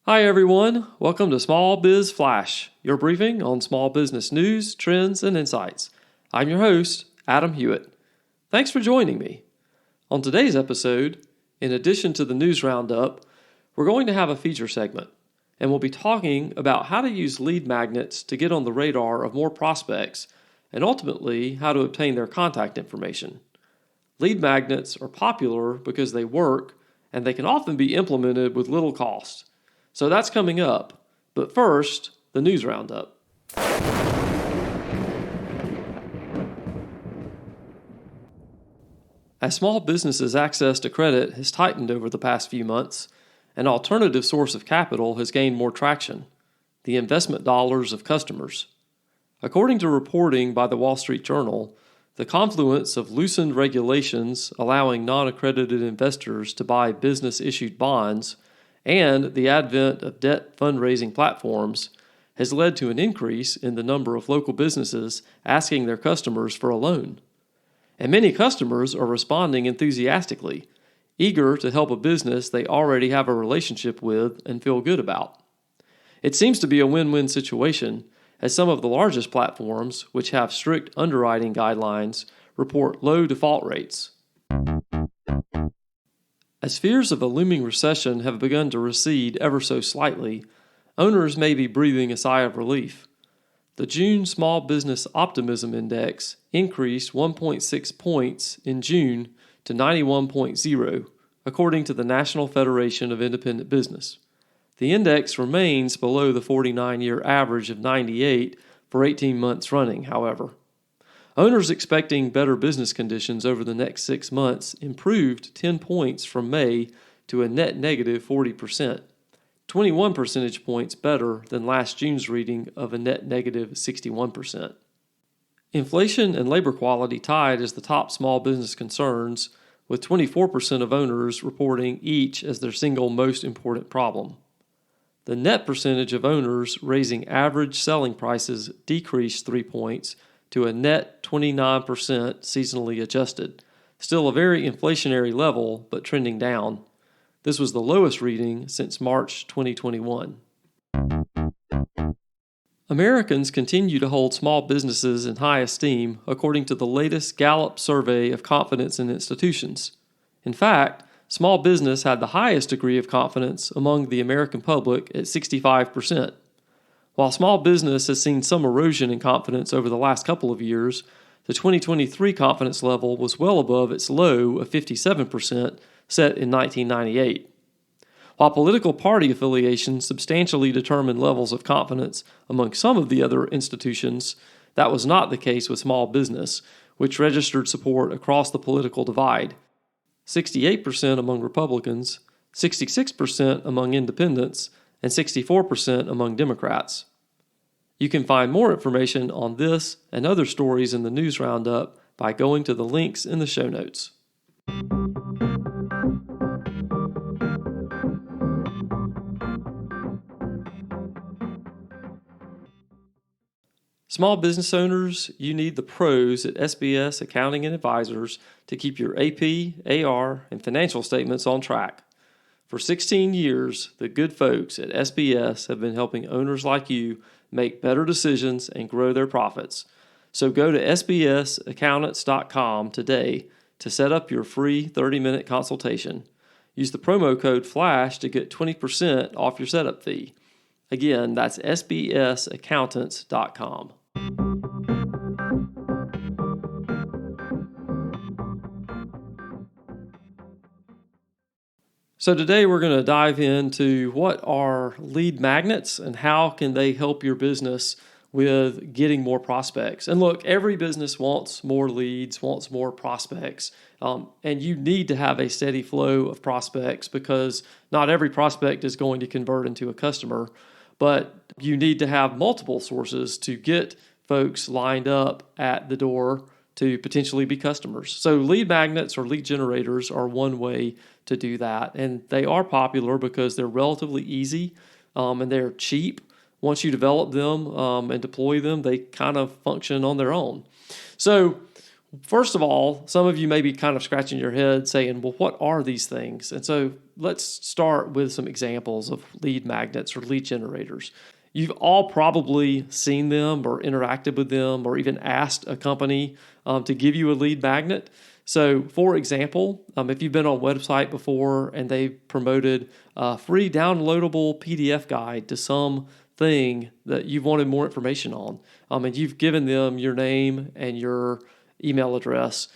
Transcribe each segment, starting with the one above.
Hi everyone, welcome to Small Biz Flash, your briefing on small business news, trends, and insights. I'm your host, Adam Hewitt. Thanks for joining me. On today's episode, in addition to the news roundup, we're going to have a feature segment, and we'll be talking about how to use lead magnets to get on the radar of more prospects, and ultimately how to obtain their contact information. Lead magnets are popular because they work, and they can often be implemented with little cost. So that's coming up. But first, the news roundup. As small businesses' access to credit has tightened over the past few months, an alternative source of capital has gained more traction: the investment dollars of customers. According to reporting by the Wall Street Journal, the confluence of loosened regulations allowing non-accredited investors to buy business-issued bonds and the advent of debt fundraising platforms has led to an increase in the number of local businesses asking their customers for a loan. And many customers are responding enthusiastically, eager to help a business they already have a relationship with and feel good about. It seems to be a win-win situation, as some of the largest platforms, which have strict underwriting guidelines, report low default rates. As fears of a looming recession have begun to recede ever so slightly, owners may be breathing a sigh of relief. The June Small Business Optimism Index increased 1.6 points in June to 91.0, according to the National Federation of Independent Business. The index remains below the 49-year average of 98 for 18 months running, however. Owners expecting better business conditions over the next 6 months improved 10 points from May to a net negative 40%, 21 percentage points better than last June's reading of a net negative 61%. Inflation and labor quality tied as the top small business concerns, with 24% of owners reporting each as their single most important problem. The net percentage of owners raising average selling prices decreased 3 points to a net 29% seasonally adjusted, still a very inflationary level, but trending down. This was the lowest reading since March 2021. Americans continue to hold small businesses in high esteem, according to the latest Gallup survey of confidence in institutions. In fact, small business had the highest degree of confidence among the American public at 65%. While small business has seen some erosion in confidence over the last couple of years, the 2023 confidence level was well above its low of 57% set in 1998. While political party affiliations substantially determine levels of confidence among some of the other institutions, that was not the case with small business, which registered support across the political divide: 68% among Republicans, 66% among independents, and 64% among Democrats. You can find more information on this and other stories in the news roundup by going to the links in the show notes. Small business owners, you need the pros at SBS Accounting and Advisors to keep your AP, AR, and financial statements on track. For 16 years, the good folks at SBS have been helping owners like you make better decisions and grow their profits. So go to sbsaccountants.com today to set up your free 30-minute consultation. Use the promo code FLASH to get 20% off your setup fee. Again, that's sbsaccountants.com. So today we're going to dive into what are lead magnets and how can they help your business with getting more prospects. And look, every business wants more leads, wants more prospects, and you need to have a steady flow of prospects because not every prospect is going to convert into a customer, but you need to have multiple sources to get folks lined up at the door to potentially be customers. So lead magnets or lead generators are one way to do that. And they are popular because they're relatively easy and they're cheap. Once you develop them and deploy them, they kind of function on their own. So First of all, some of you may be kind of scratching your head saying, well, what are these things? And so let's start with some examples of lead magnets or lead generators. You've all probably seen them or interacted with them or even asked a company to give you a lead magnet. So, for example, if you've been on a website before and they promoted a free downloadable PDF guide to some thing that you've wanted more information on, and you've given them your name and your email address,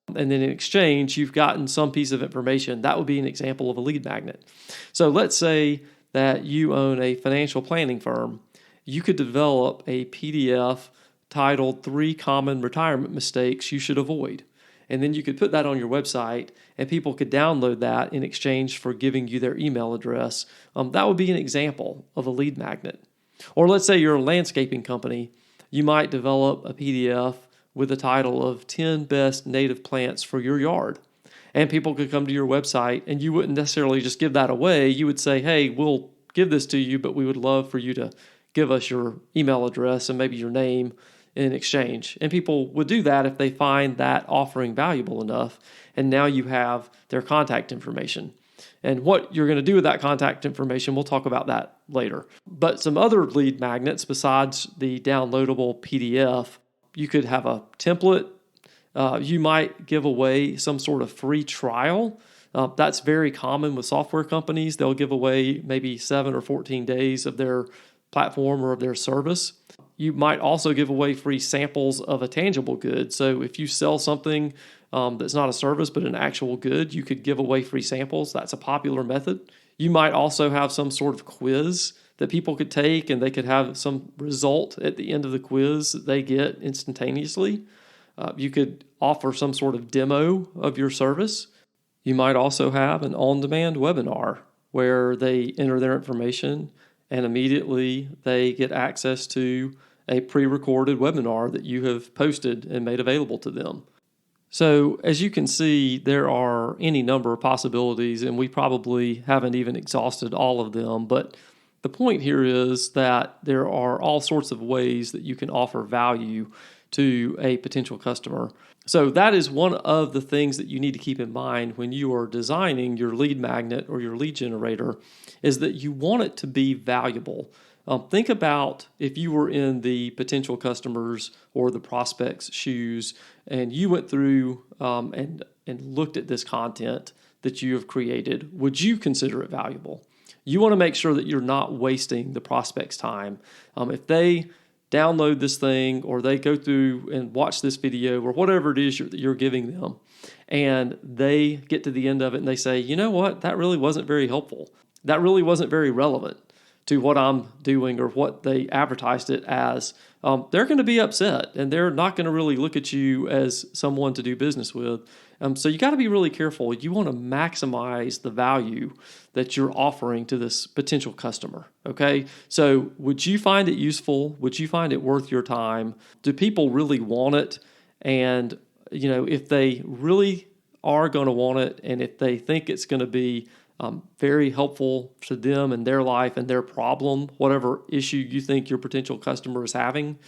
and then in exchange, you've gotten some piece of information, that would be an example of a lead magnet. So let's say that you own a financial planning firm. You could develop a PDF titled 3 Common Retirement Mistakes You Should Avoid. And then you could put that on your website and people could download that in exchange for giving you their email address. That would be an example of a lead magnet. Or let's say you're a landscaping company. You might develop a PDF with the title of 10 Best Native Plants for Your Yard. And people could come to your website and you wouldn't necessarily just give that away. You would say, hey, we'll give this to you, but we would love for you to give us your email address and maybe your name in exchange. And people would do that if they find that offering valuable enough. And now you have their contact information. And what you're going to do with that contact information, we'll talk about that later. But some other lead magnets besides the downloadable PDF, you could have a template. You might give away some sort of free trial. That's very common with software companies. They'll give away maybe 7 or 14 days of their platform or of their service. You might also give away free samples of a tangible good. So if you sell something that's not a service but an actual good, you could give away free samples. That's a popular method. You might also have some sort of quiz that people could take, and they could have some result at the end of the quiz that they get instantaneously. You could offer some sort of demo of your service. You might also have an on-demand webinar where they enter their information and immediately they get access to a pre-recorded webinar that you have posted and made available to them. So as you can see, there are any number of possibilities, and we probably haven't even exhausted all of them, but the point here is that there are all sorts of ways that you can offer value to a potential customer. So that is one of the things that you need to keep in mind when you are designing your lead magnet or your lead generator, is that you want it to be valuable. Think about if you were in the potential customers or the prospect's shoes and you went through and looked at this content that you have created, would you consider it valuable? You want to make sure that you're not wasting the prospect's time. If they download this thing or they go through and watch this video or whatever it is that you're giving them, and they get to the end of it and they say, you know what, that really wasn't very helpful. That really wasn't very relevant to what I'm doing or what they advertised it as. They're going to be upset and they're not going to really look at you as someone to do business with. So you got to be really careful. You want to maximize the value that you're offering to this potential customer. Okay. So would you find it useful? Would you find it worth your time? Do people really want it? And, if they really are going to want it, and if they think it's going to be very helpful to them and their life and their problem, whatever issue you think your potential customer is having,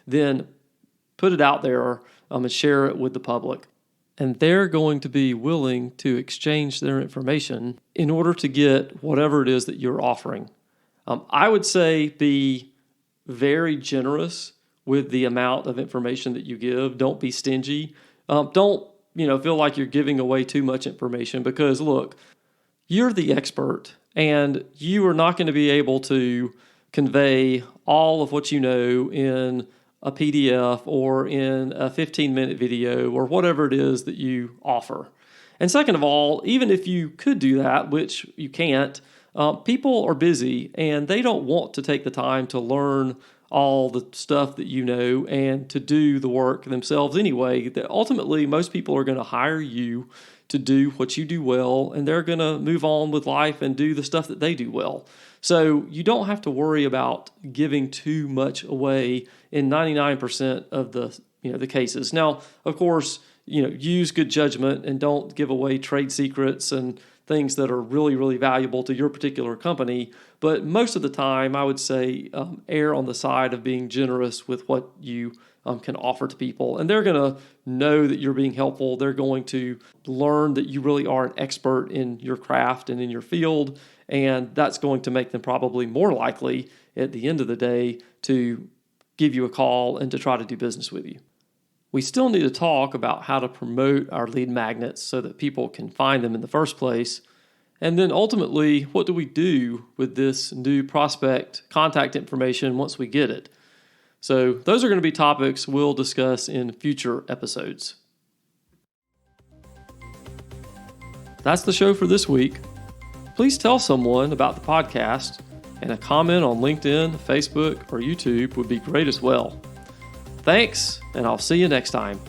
then put it out there and share it with the public. And they're going to be willing to exchange their information in order to get whatever it is that you're offering. I would say be very generous with the amount of information that you give. Don't be stingy. Don't feel like you're giving away too much information, because look, you're the expert and you are not going to be able to convey all of what you know in a PDF or in a 15-minute video or whatever it is that you offer. And second of all, even if you could do that, which you can't, people are busy and they don't want to take the time to learn all the stuff that you know and to do the work themselves anyway. That ultimately, most people are going to hire you to do what you do well, and they're going to move on with life and do the stuff that they do well. So you don't have to worry about giving too much away in 99% of the cases. Now, of course, use good judgment and don't give away trade secrets and things that are really, really valuable to your particular company. But most of the time, I would say err on the side of being generous with what you can offer to people. And they're going to know that you're being helpful. They're going to learn that you really are an expert in your craft and in your field. And that's going to make them probably more likely at the end of the day to give you a call and to try to do business with you. We still need to talk about how to promote our lead magnets so that people can find them in the first place. And then ultimately, what do we do with this new prospect contact information once we get it? So those are going to be topics we'll discuss in future episodes. That's the show for this week. Please tell someone about the podcast, and a comment on LinkedIn, Facebook, or YouTube would be great as well. Thanks, and I'll see you next time.